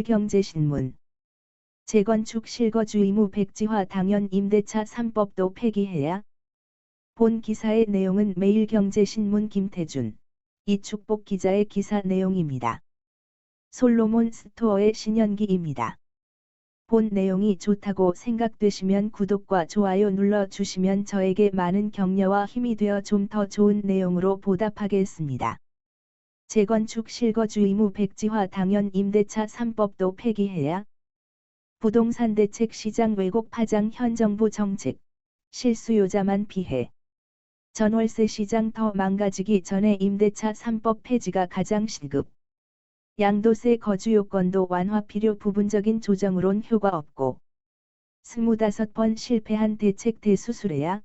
경제신문. 재건축 실거주 의무 백지화 당연 임대차 3법도 폐기해야? 본 기사의 내용은 매일경제신문 김태준, 이축복 기자의 기사 내용입니다. 솔로몬 스토어의 신현기입니다. 본 내용이 좋다고 생각되시면 구독과 좋아요 눌러주시면 저에게 많은 격려와 힘이 되어 좀 더 좋은 내용으로 보답하겠습니다. 재건축 실거주 의무 백지화 당연 임대차 3법도 폐기해야? 부동산 대책 시장 왜곡 파장 현 정부 정책, 실수요자만 피해. 전월세 시장 더 망가지기 전에 임대차 3법 폐지가 가장 시급. 양도세 거주 요건도 완화 필요 부분적인 조정으론 효과 없고 25번 실패한 대책 대수술해야?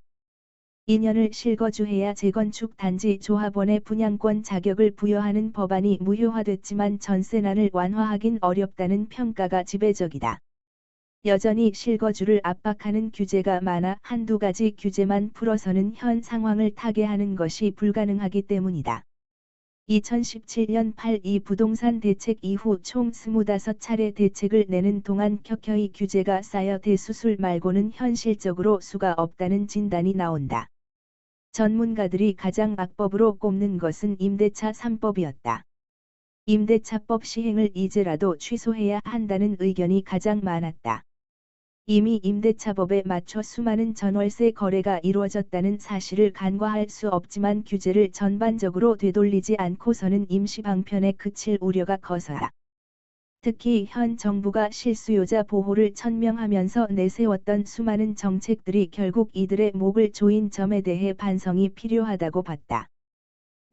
2년을 실거주해야 재건축 단지 조합원의 분양권 자격을 부여하는 법안이 무효화됐지만 전세난을 완화하긴 어렵다는 평가가 지배적이다. 여전히 실거주를 압박하는 규제가 많아 한두 가지 규제만 풀어서는 현 상황을 타개하는 것이 불가능하기 때문이다. 2017년 8.2 부동산 대책 이후 총 25차례 대책을 내는 동안 켜켜이 규제가 쌓여 대수술 말고는 현실적으로 수가 없다는 진단이 나온다. 전문가들이 가장 악법으로 꼽는 것은 임대차 3법이었다. 임대차법 시행을 이제라도 취소해야 한다는 의견이 가장 많았다. 이미 임대차법에 맞춰 수많은 전월세 거래가 이루어졌다는 사실을 간과할 수 없지만 규제를 전반적으로 되돌리지 않고서는 임시 방편에 그칠 우려가 커서다. 특히 현 정부가 실수요자 보호를 천명하면서 내세웠던 수많은 정책들이 결국 이들의 목을 조인 점에 대해 반성이 필요하다고 봤다.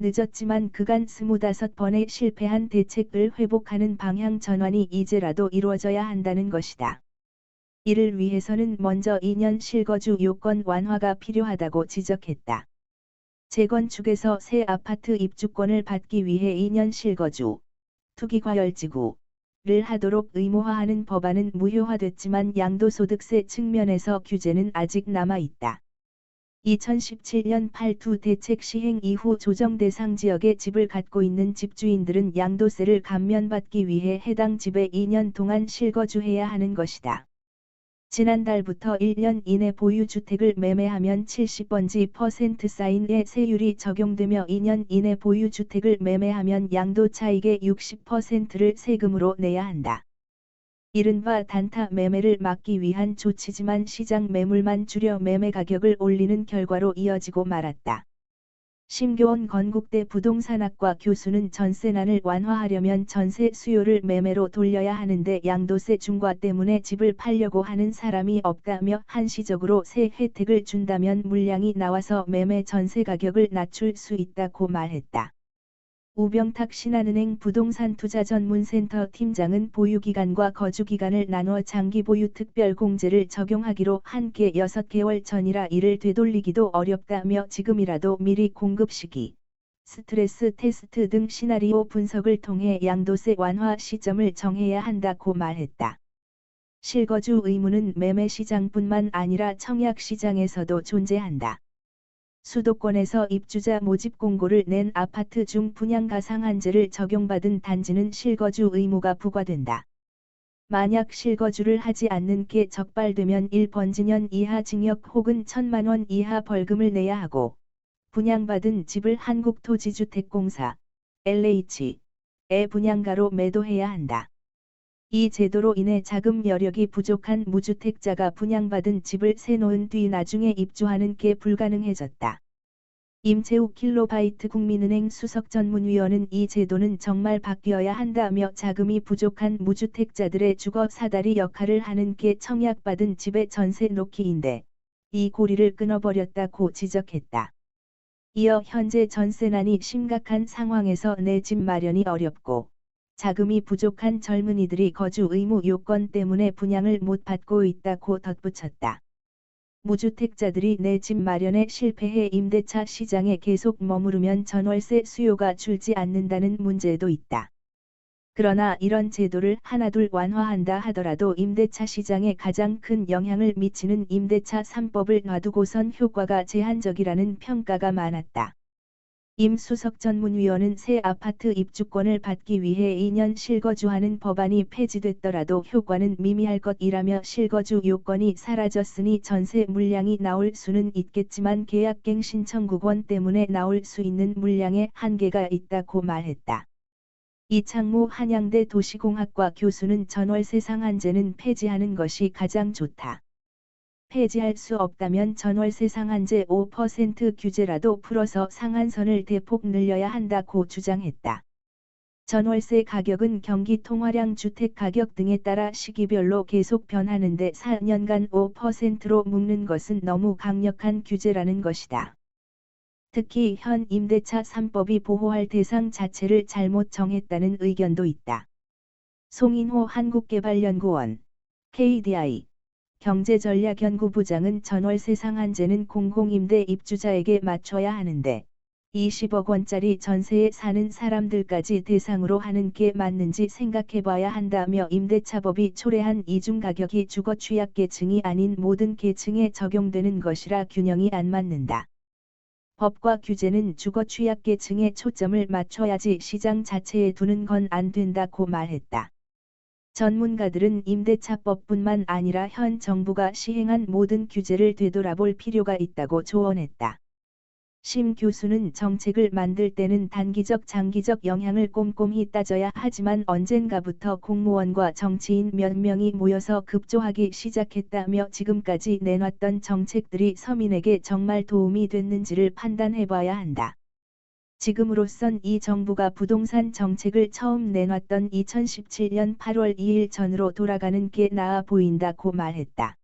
늦었지만 그간 25번의 실패한 대책을 회복하는 방향 전환이 이제라도 이루어져야 한다는 것이다. 이를 위해서는 먼저 2년 실거주 요건 완화가 필요하다고 지적했다. 재건축에서 새 아파트 입주권을 받기 위해 2년 실거주, 투기과열지구를 하도록 의무화하는 법안은 무효화됐지만 양도소득세 측면에서 규제는 아직 남아있다. 2017년 8.2 대책 시행 이후 조정 대상 지역에 집을 갖고 있는 집주인들은 양도세를 감면받기 위해 해당 집에 2년 동안 실거주해야 하는 것이다. 지난달부터 1년 이내 보유주택을 매매하면 70번지% 사인의 세율이 적용되며 2년 이내 보유주택을 매매하면 양도 차익의 60%를 세금으로 내야 한다. 이른바 단타 매매를 막기 위한 조치지만 시장 매물만 줄여 매매 가격을 올리는 결과로 이어지고 말았다. 심교원 건국대 부동산학과 교수는 전세난을 완화하려면 전세 수요를 매매로 돌려야 하는데 양도세 중과 때문에 집을 팔려고 하는 사람이 없다며 한시적으로 새 혜택을 준다면 물량이 나와서 매매 전세 가격을 낮출 수 있다고 말했다. 우병탁 신한은행 부동산투자전문센터 팀장은 보유기간과 거주기간을 나누어 장기보유 특별공제를 적용하기로 한 게 6개월 전이라 이를 되돌리기도 어렵다며 지금이라도 미리 공급 시기, 스트레스 테스트 등 시나리오 분석을 통해 양도세 완화 시점을 정해야 한다고 말했다. 실거주 의무는 매매시장뿐만 아니라 청약시장에서도 존재한다. 수도권에서 입주자 모집 공고를 낸 아파트 중 분양가상한제를 적용받은 단지는 실거주 의무가 부과된다. 만약 실거주를 하지 않는 게 적발되면 1번지년 이하 징역 혹은 1,000만 원 이하 벌금을 내야 하고 분양받은 집을 한국토지주택공사 LH에 분양가로 매도해야 한다. 이 제도로 인해 자금 여력이 부족한 무주택자가 분양받은 집을 세놓은 뒤 나중에 입주하는 게 불가능해졌다. 임채욱 킬로바이트 국민은행 수석전문위원은 이 제도는 정말 바뀌어야 한다며 자금이 부족한 무주택자들의 주거 사다리 역할을 하는 게 청약받은 집의 전세 놓기인데 이 고리를 끊어버렸다고 지적했다. 이어 현재 전세난이 심각한 상황에서 내 집 마련이 어렵고 자금이 부족한 젊은이들이 거주 의무 요건 때문에 분양을 못 받고 있다고 덧붙였다. 무주택자들이 내 집 마련에 실패해 임대차 시장에 계속 머무르면 전월세 수요가 줄지 않는다는 문제도 있다. 그러나 이런 제도를 하나둘 완화한다 하더라도 임대차 시장에 가장 큰 영향을 미치는 임대차 3법을 놔두고선 효과가 제한적이라는 평가가 많았다. 임 수석 전문위원은 새 아파트 입주권을 받기 위해 2년 실거주하는 법안이 폐지됐더라도 효과는 미미할 것이라며 실거주 요건이 사라졌으니 전세 물량이 나올 수는 있겠지만 계약갱 신청구권 때문에 나올 수 있는 물량에 한계가 있다고 말했다. 이창무 한양대 도시공학과 교수는 전월세 상한제는 폐지하는 것이 가장 좋다. 폐지할 수 없다면 전월세 상한제 5% 규제라도 풀어서 상한선을 대폭 늘려야 한다고 주장했다. 전월세 가격은 경기 통화량 주택 가격 등에 따라 시기별로 계속 변하는데 4년간 5%로 묶는 것은 너무 강력한 규제라는 것이다. 특히 현 임대차 3법이 보호할 대상 자체를 잘못 정했다는 의견도 있다. 송인호 한국개발연구원 KDI 경제전략연구부장은 전월세 상한제는 공공임대 입주자에게 맞춰야 하는데 20억 원짜리 전세에 사는 사람들까지 대상으로 하는 게 맞는지 생각해봐야 한다며 임대차법이 초래한 이중가격이 주거 취약계층이 아닌 모든 계층에 적용되는 것이라 균형이 안 맞는다. 법과 규제는 주거 취약계층에 초점을 맞춰야지 시장 자체에 두는 건 안 된다고 말했다. 전문가들은 임대차법뿐만 아니라 현 정부가 시행한 모든 규제를 되돌아볼 필요가 있다고 조언했다. 심 교수는 정책을 만들 때는 단기적 장기적 영향을 꼼꼼히 따져야 하지만 언젠가부터 공무원과 정치인 몇 명이 모여서 급조하기 시작했다며 지금까지 내놨던 정책들이 서민에게 정말 도움이 됐는지를 판단해봐야 한다. 지금으로선 이 정부가 부동산 정책을 처음 내놨던 2017년 8월 2일 전으로 돌아가는 게 나아 보인다고 말했다.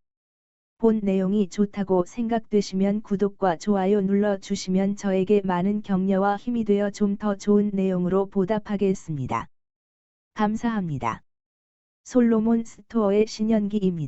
본 내용이 좋다고 생각되시면 구독과 좋아요 눌러주시면 저에게 많은 격려와 힘이 되어 좀 더 좋은 내용으로 보답하겠습니다. 감사합니다. 솔로몬 스토어의 신현기입니다.